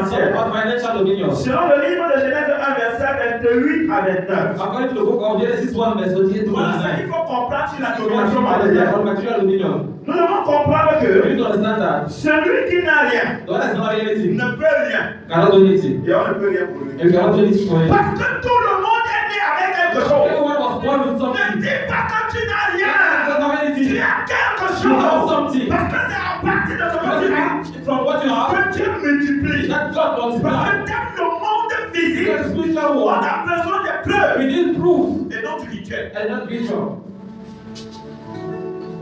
financière. About financial dominion. Selon le livre de Genèse 1, verset 28 à 29. According to the book of Genesis 1, verse 28 to Voilà ce 29. qu'il faut comprendre sur la domination About matérielle. material dominion. Nous devons comprendre We que need to understand that celui qui n'a rien the one that's not anything ne peut rien. cannot do anything. Et on ne peut rien pour lui. And you cannot do anything for him. Parce que tout le monde est né avec quelque chose. Everyone was born with Ne something. dis pas que tu n'as You rien. don't have Tu anything. as quelque You have chose. something. Parce que c'est à partir de ce que tu as From what you have, que Dieu multiplie. that God Parce multiply. que dans le monde physique, The spiritual on world, a besoin de preuves we need proof et non du rituel. and not vision.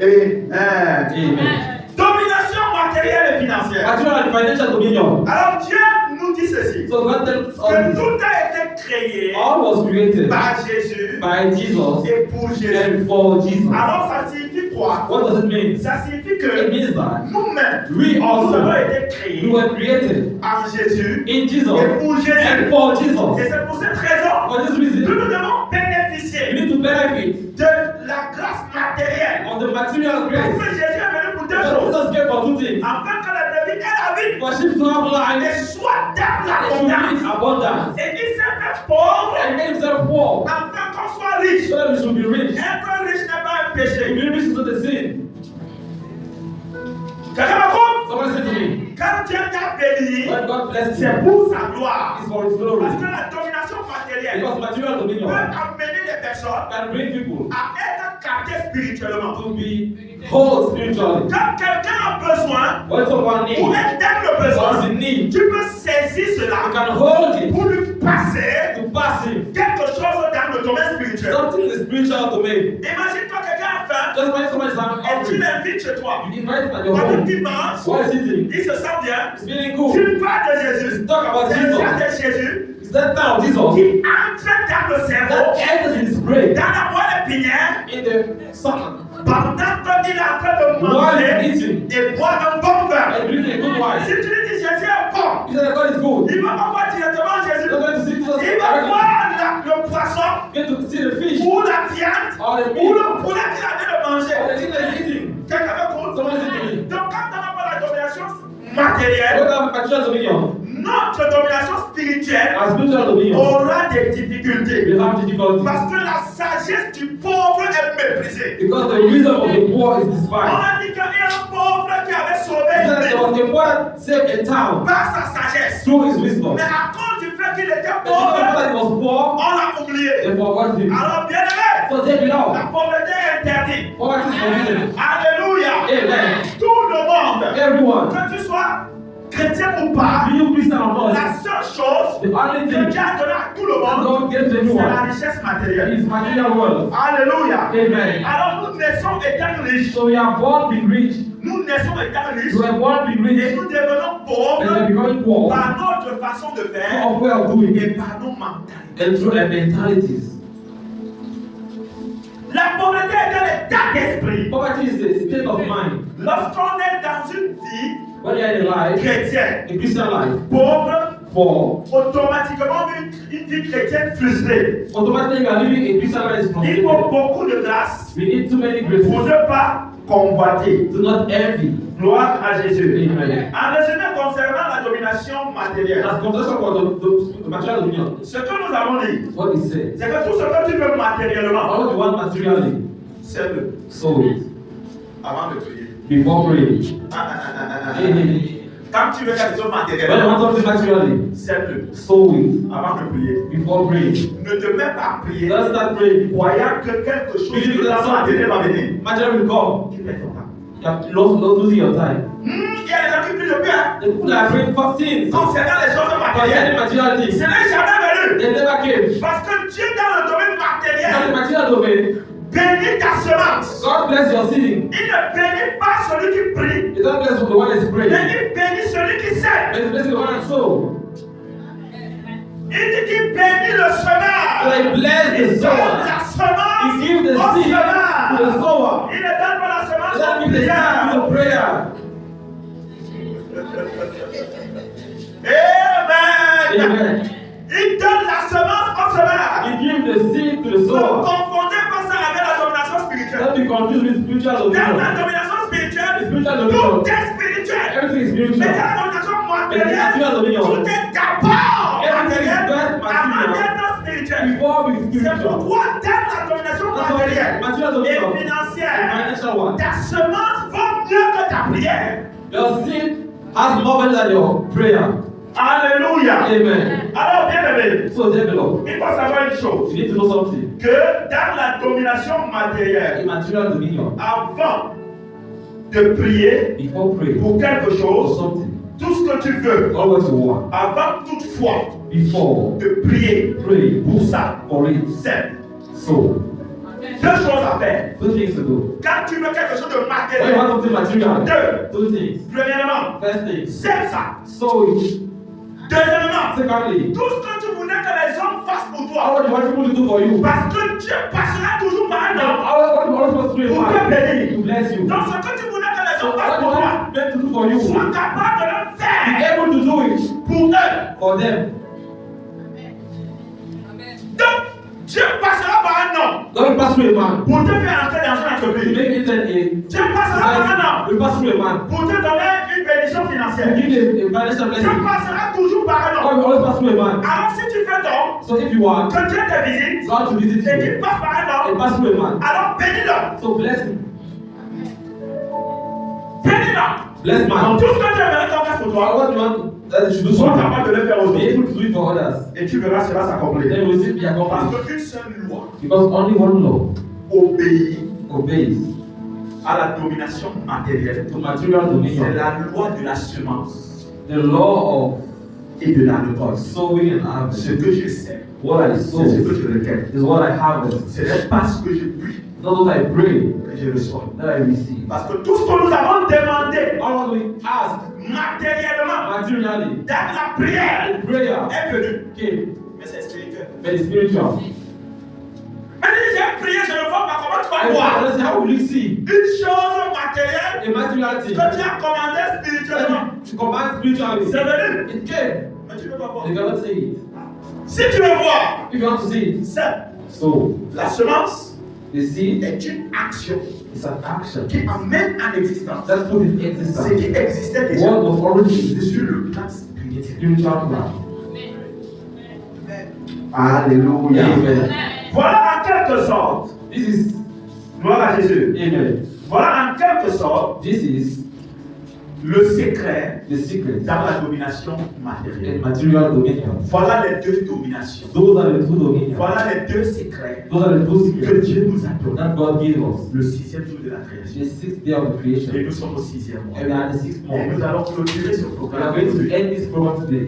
Amen. Domination matérielle et financière. Material and financial dominion. Alors Dieu nous dit ceci. So God tells us Que this. tout a été créé All was created par Jésus by Jesus et pour Jésus. and for Jesus. Alors ça signifie quoi? What does it mean? Ça signifie It que means that nous-mêmes, we nous avons also été we créés were created par Jésus in Jesus et pour Jésus. and for Et Jesus. c'est pour cette raison For this que reason, nous devons we bénéficier need to benefit de la grâce matérielle. of the material Parce grace. que Jésus est venu pour deux Because choses. Jesus came for two things. Afin que la vie et la vie For sheep to have et life soit dans and to l'abondance. live abundance. Et il s'est fait pauvre And made himself poor afin qu'on soit riche. so that we should be rich. Être riche n'est pas un To péché. be rich is not a sin. Quelqu'un m'écoute? Somebody said to me, Quand Dieu t'a béni, when God blessed c'est you, pour sa gloire. it's for his glory. Parce que la domination matérielle Because material peut dominion amener des personnes can bring people à être captées spirituellement. to be whole spiritually. Quand quelqu'un a besoin When someone ou needs, est dans le or is besoin, in need, tu peux saisir you cela can hold it pour lui passer to pass him. quelque chose dans le domaine spirituel. Something is spiritual to me. Imagine-toi quelqu'un a faim Just when someone is having et tu hungry, l'invites chez toi. you invite him at your Pendant home. qu'il mange, What is he doing? il se sent bien. He's feeling good. Tu parles de Jésus. Talk about C'est Jesus. le de Jésus It's that time of Jesus qui entre dans le cerveau, that enters in his brain dans la moelle épinière, in the stomach pendant qu'il est en train de while he's manger eating et boire un bon verre. and drinking a good wine. Si tu lui dis Jésus est bon, He said that God is good. il va pas voir directement Jésus. You're going to see Jesus Il va directly. voir le poisson Get to see the fish ou la viande or the ou meat le poulet qu'il a en train de or manger. the thing that he's eating. Quelqu'un m'écoute? Someone said to me, Donc quand on n'a pas la domination we matérielle, don't have material dominion. notre domination spirituelle Our spiritual dominion, aura des difficultés. we have difficulties. Parce que la sagesse du pauvre est méprisée. Because the wisdom of the poor is On despised. a dit qu'il y a un pauvre qui avait He sauvé said une there vie was a poor saved a town par sa sagesse. through his wisdom. Mais à cause du fait qu'il était And because pauvre, that he was poor, on l'a oublié. they forgot him. Alors bien aimé, So take it out. la pauvreté est interdite. Poverty is forbidden. Alléluia. Amen. Tout le monde, Everyone, que tu sois chrétien ou pas, be you Christian or not, la seule chose the only que thing Dieu a donné à tout le monde, God gives to c'est la everyone richesse matérielle. is material wealth. Alléluia. Amen. Alors nous naissons étant riches. So we are born being rich. Nous naissons étant riches. We are born being Et rich. nous devenons And we are pauvres becoming poor par notre façon de faire of well doing et par nos mentalités. and through our mentalities. La pauvreté est un état d'esprit. Poverty is a state of mind. Lorsqu'on est dans une vie When you are in a life, chrétienne, a Christian life, pauvre, poor, automatiquement une vie chrétienne frustrée. automatically you are living a Christian life. Il faut beaucoup de grâce We need too many pour graces. ne pas convoiter. Do not envy. Gloire à Jésus. Amen. En résumé, concernant la domination matérielle, As conversation for the material dominion, ce que nous avons dit, what he said, c'est que tout ce que tu veux matériellement, all you want materially, c'est le sow it avant de prier. before praying. Amen. Quand tu veux quelque chose When you matériellement, want something materially, c'est le sow it avant de prier. before praying. Ne te mets pas à prier, Don't start praying. croyant que quelque chose Believe de that la matérielle va something venir. material will come. Tu perds ton temps. You are losing your time. Il y a des gens qui prient depuis, hein, The people that are praying for sins, concernant les choses concerning matérielles. material Ce things, n'est jamais venu. they never came. Parce que Dieu, dans le domaine In the matériel, material domain, bénit ta semence. God bless your seeding. Il ne bénit pas celui qui prie, He doesn't bless the one that is praying. mais il bénit celui qui sème. But he blesses the one that sow. Il dit qu'il bénit le semeur. So he bless Il the donne sower. la semence He gives the au seed to semeur. the sower. Il ne donne pas la He semence doesn't au give the seed prière. to the prayer. Amen. Amen. Il donne la semence au semeur. He gives the seed to the Ne sower. confondez pas ça avec la domination spirituelle. Don't be confused with spiritual Dans la dominion. domination spirituelle, Spiritual dominion. tout est spirituel. Everything is Mais dans spiritual. la domination matériel, tout est d'abord matériel avant d'être spirituel. Before we C'est spiritual. pourquoi dans la domination matérielle Material et dominion. financière, Financial one. ta semence vaut mieux que ta prière. Your seed has more value than your prayer. Alléluia. Amen. Alors, bien aimé, So develop. il faut savoir une chose, You need to know something. que dans la domination matérielle, Immaterial dominion. avant de prier Before praying pour quelque for chose, something, tout ce que tu veux, all what you want. avant toutefois Before de prier pray pour ça, for it. c'est So, deux choses à faire. two things to do. Quand tu veux quelque chose de When you matériel, want something material, deux, two things. premièrement, First thing, c'est ça. sow it. Deuxièmement, Secondly, tout ce que tu voulais que les hommes fassent pour toi, what do you want people to do for you? parce que Dieu passera toujours par un homme What do you always want to do pour te in bénir. to bless you? Donc, ce que tu voulais que les So hommes fassent what do pour you toi, want them to do for you? sois capable de le Be faire able to do it pour eux. for them. Donc, Dieu passera par un homme Don't pass through a man. pour te faire entrer dans une To entreprise. make it a Dieu passera par un homme you pass through a man. pour te donner une bénédiction To financière. give you a financial Dieu blessing. passera toujours par un God homme. will always pass through a man. Alors, si tu veux donc So if you want que Dieu te visite God to visit et you, qu'il passe par un it homme, pass through a man. alors bénis-le. So bless him. Bénis-le. Bless Donc, man. tout ce que Dieu aimerait qu'on fasse pour toi, What you want that you should do sois something. capable de le faire aux Be autres. able to do it for others. Et tu verras cela s'accomplir. Then you will see it be Parce accomplished. qu'une seule loi Because only one law obéit obeys à la domination matérielle. to material C'est dominion. la loi de la semence The law et de la of récolte. sowing and Ce harvest. que je sais, What I c'est sow ce que je requiers. is what I harvest. Ce n'est pas ce que je puis Not what I pray que je reçois. that I receive. Parce que tout ce que nous avons demandé All what we ask matériellement materially dans la prière in prayer est venu. came, Mais c'est spirituel. but it's spiritual. Mais si j'ai prié, je ne vois pas comment tu vas And voir. let's say, how will you see Une chose matérielle a material thing que tu as commandé spirituellement. to command spiritually? C'est venu. It came. Mais tu ne peux pas voir. You cannot see it. Si tu veux voir, If you want to see it, c'est so la semence the seed est une action is an action qui amène en existence that's put in ce existence. qui existait déjà What was already sur existing le plan spirituel. spiritual plan. Alléluia. Amen. Voilà en quelque sorte, This is gloire à Jésus. Amen. Voilà en quelque sorte This is le secret the secret dans la domination matérielle. in material dominion. Voilà les deux dominations. Those are the two dominions. Voilà les deux secrets Those are the two que secrets Dieu nous a donnés. that God gave us. Le sixième jour de la création. The sixth day of the creation. Et nous sommes au sixième mois. And we are in the sixth Et nous month. allons clôturer ce We are programme. going to end this program today.